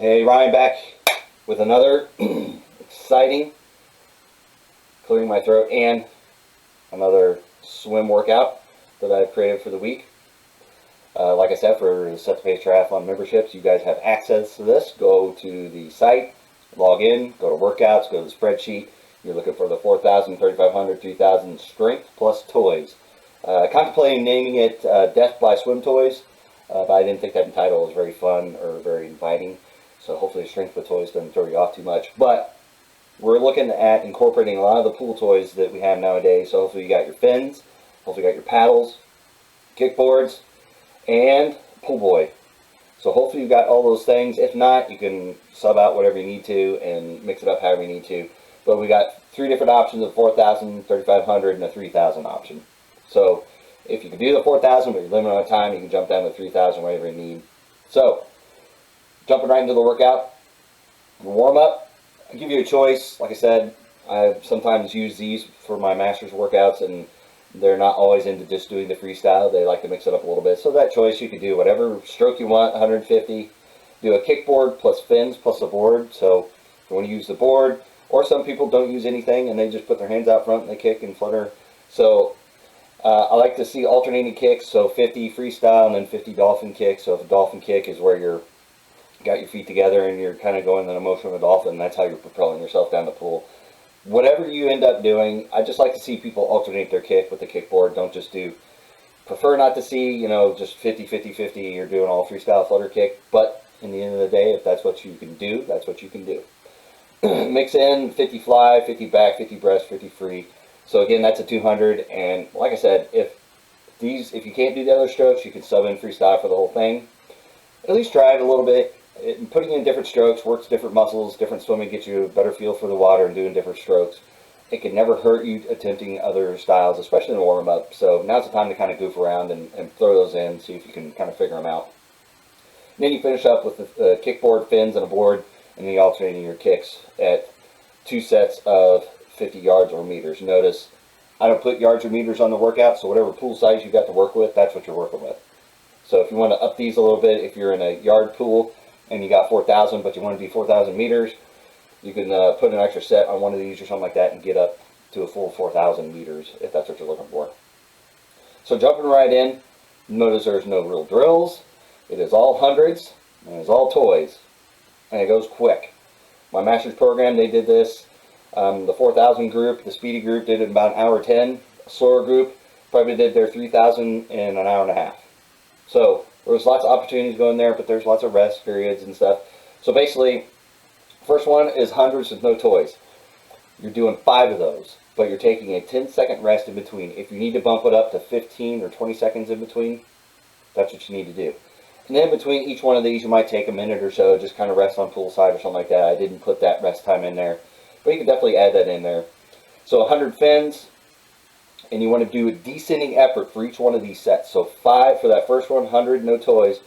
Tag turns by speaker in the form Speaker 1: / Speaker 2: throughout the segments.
Speaker 1: Hey, Ryan back with another exciting clearing my throat and another swim workout that I've created for the week. Like I said, for Set the Pace Triathlon memberships, you guys have access to this. Go to the site, log in, go to workouts, go to the spreadsheet. You're looking for the 4,000, 3,500, 3,000 strength plus toys. Contemplating naming it Death by Swim Toys, but I didn't think that title was very fun or very inviting. So hopefully strength with toys doesn't throw you off too much. But we're looking at incorporating a lot of the pool toys that we have nowadays. So hopefully you got your fins, hopefully you got your paddles, kickboards, and pool boy. So hopefully you've got all those things. If not, you can sub out whatever you need to and mix it up however you need to. But we got 3 different options: of 4,000, 3,500, and a 3,000 option. So if you can do the 4,000 but you're limited on time, you can jump down to 3,000, whatever you need. So jumping right into the workout, warm up. I'll give you a choice. Like I said, I sometimes use these for my master's workouts, and they're not always into just doing the freestyle. They like to mix it up a little bit. So that choice, you could do whatever stroke you want, 150. Do a kickboard plus fins plus a board. So if you want to use the board, or some people don't use anything and they just put their hands out front and they kick and flutter. So I like to see alternating kicks. So 50 freestyle and then 50 dolphin kicks. So if a dolphin kick is where you're got your feet together and you're kind of going in the motion of a dolphin, that's how you're propelling yourself down the pool. Whatever you end up doing, I just like to see people alternate their kick with the kickboard. Don't just do, prefer not to see, just 50, 50, 50, you're doing all freestyle flutter kick. But in the end of the day, if that's what you can do, that's what you can do. Mix in 50 fly, 50 back, 50 breast, 50 free. So again, that's a 200. And like I said, if you can't do the other strokes, you can sub in freestyle for the whole thing. At least try it a little bit. Putting in different strokes works different muscles. Different swimming gets you a better feel for the water and doing different strokes. It can never hurt you attempting other styles, especially in the warm-up. So now's the time to kind of goof around and throw those in, see if you can kind of figure them out. And then you finish up with the kickboard, fins, and a board, and then you alternating your kicks at 2 sets of 50 yards or meters. Notice I don't put yards or meters on the workout, so whatever pool size you got to work with, that's what you're working with. So if you want to up these a little bit, if you're in a yard pool and you got 4,000 but you want to do 4,000 meters, you can put an extra set on one of these or something like that and get up to a full 4,000 meters if that's what you're looking for. So jumping right in, notice there's no real drills. It is all hundreds and it's all toys, and it goes quick. My master's program, they did this. The 4,000 group, the speedy group, did it in about an hour 10. A slower group probably did their 3,000 in an hour and a half. So there's lots of opportunities going there, but there's lots of rest periods and stuff. So basically, first one is hundreds with no toys. You're doing 5 of those, but you're taking a 10-second rest in between. If you need to bump it up to 15 or 20 seconds in between, that's what you need to do. And then between each one of these, you might take a minute or so, just kind of rest on poolside or something like that. I didn't put that rest time in there, but you can definitely add that in there. So 100 fins. And you want to do a descending effort for each one of these sets. So 5 for that first one, 100, no toys,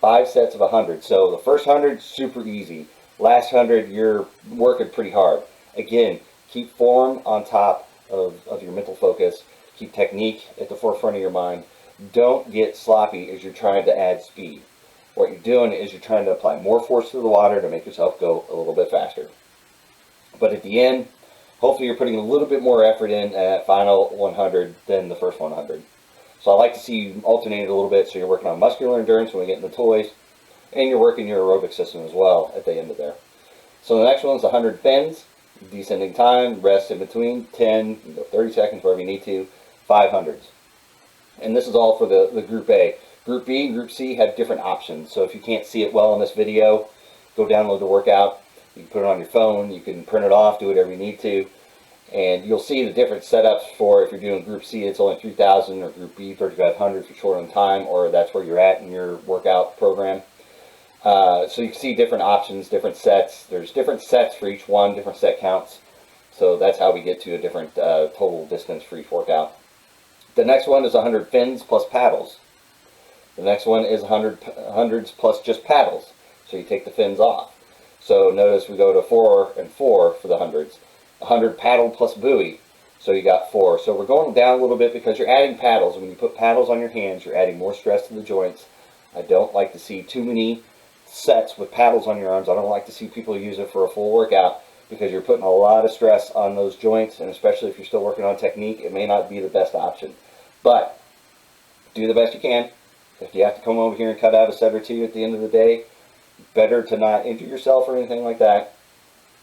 Speaker 1: 5 sets of 100. So the first 100, super easy. Last 100, you're working pretty hard. Again, keep form on top of your mental focus. Keep technique at the forefront of your mind. Don't get sloppy as you're trying to add speed. What you're doing is you're trying to apply more force to the water to make yourself go a little bit faster. But at the end, hopefully you're putting a little bit more effort in at that final 100 than the first 100. So I like to see you alternate it a little bit, so you're working on muscular endurance when we get in the toys, and you're working your aerobic system as well at the end of there. So the next one is 100 fins, descending time, rest in between, 10, 30 seconds, wherever you need to, 500s. And this is all for the Group A. Group B and Group C have different options. So if you can't see it well in this video, go download the workout. You can put it on your phone, you can print it off, do whatever you need to, and you'll see the different setups for if you're doing Group C, it's only 3,000, or Group B, 3,500 if you're short on time, or that's where you're at in your workout program. So you can see different options, different sets. There's different sets for each one, different set counts. So that's how we get to a different total distance for each workout. The next one is 100 fins plus paddles. The next one is 100s plus just paddles. So you take the fins off. So notice we go to 4 and 4 for the hundreds. 100 paddle plus buoy. So you got 4. So we're going down a little bit because you're adding paddles. When you put paddles on your hands, you're adding more stress to the joints. I don't like to see too many sets with paddles on your arms. I don't like to see people use it for a full workout because you're putting a lot of stress on those joints, and especially if you're still working on technique, it may not be the best option. But do the best you can. If you have to come over here and cut out a set or two at the end of the day, better to not injure yourself or anything like that.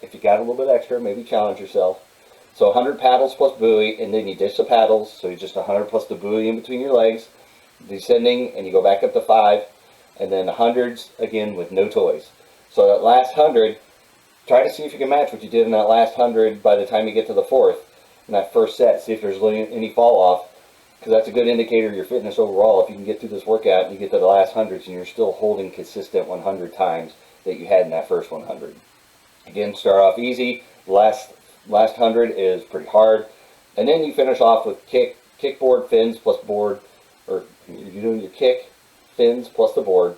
Speaker 1: If you got a little bit extra, maybe challenge yourself. So 100 paddles plus buoy, and then you ditch the paddles, so you just 100 plus the buoy in between your legs, descending, and you go back up to 5, and then 100s again with no toys. So that last 100, try to see if you can match what you did in that last 100 by the time you get to the 4th, in that first set. See if there's any fall off, because that's a good indicator of your fitness overall. If you can get through this workout and you get to the last 100s and you're still holding consistent 100 times that you had in that first 100. Again, start off easy. Last 100 is pretty hard, and then you finish off with kickboard, fins plus board, or you're doing your kick, fins plus the board,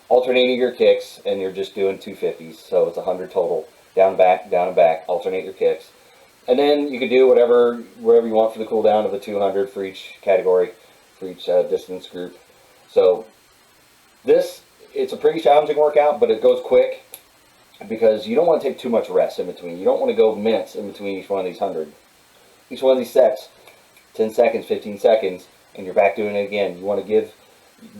Speaker 1: alternating your kicks, and you're just doing 250s, so it's 100 total, down and back, alternate your kicks. And then you can do whatever you want for the cool down of the 200 for each category, for each distance group. So it's a pretty challenging workout, but it goes quick because you don't want to take too much rest in between. You don't want to go minutes in between each one of these 100. Each one of these sets, 10 seconds, 15 seconds, and you're back doing it again. You want to give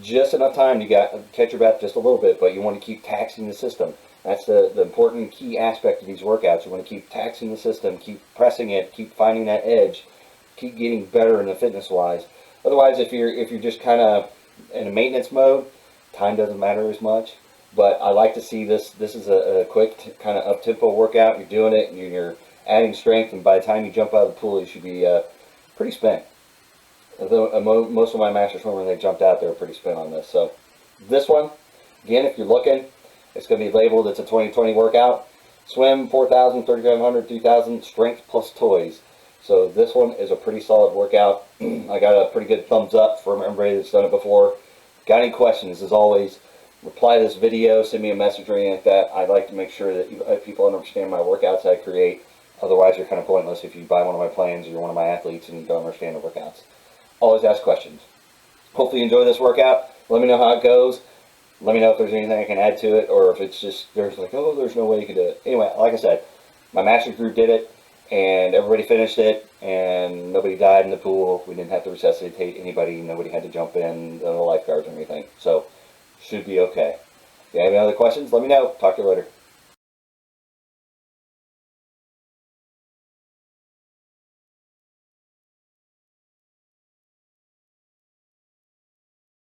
Speaker 1: just enough time to catch your breath just a little bit, but you want to keep taxing the system. That's the important key aspect of these workouts. You want to keep taxing the system, keep pressing it, keep finding that edge, keep getting better in the fitness-wise. Otherwise, if you're just kind of in a maintenance mode, time doesn't matter as much. But I like to see this. This is a quick kind of up-tempo workout. You're doing it, and you're adding strength, and by the time you jump out of the pool, you should be pretty spent. Although most of my master swimmers, when they jumped out, they were pretty spent on this. So this one, again, if you're looking, it's going to be labeled, it's a 2020 workout. Swim 4,000, 3,500, 3,000, strength plus toys. So this one is a pretty solid workout. I got a pretty good thumbs up from everybody that's done it before. Got any questions, as always, reply to this video, send me a message or anything like that. I'd like to make sure that people understand my workouts I create. Otherwise, you're kind of pointless if you buy one of my plans or you're one of my athletes and you don't understand the workouts. Always ask questions. Hopefully you enjoy this workout. Let me know how it goes. Let me know if there's anything I can add to it, or if it's just, there's no way you can do it. Anyway, like I said, my master group did it, and everybody finished it, and nobody died in the pool. We didn't have to resuscitate anybody. Nobody had to jump in, the lifeguards or anything. So, should be okay. If you have any other questions, let me know. Talk to you later.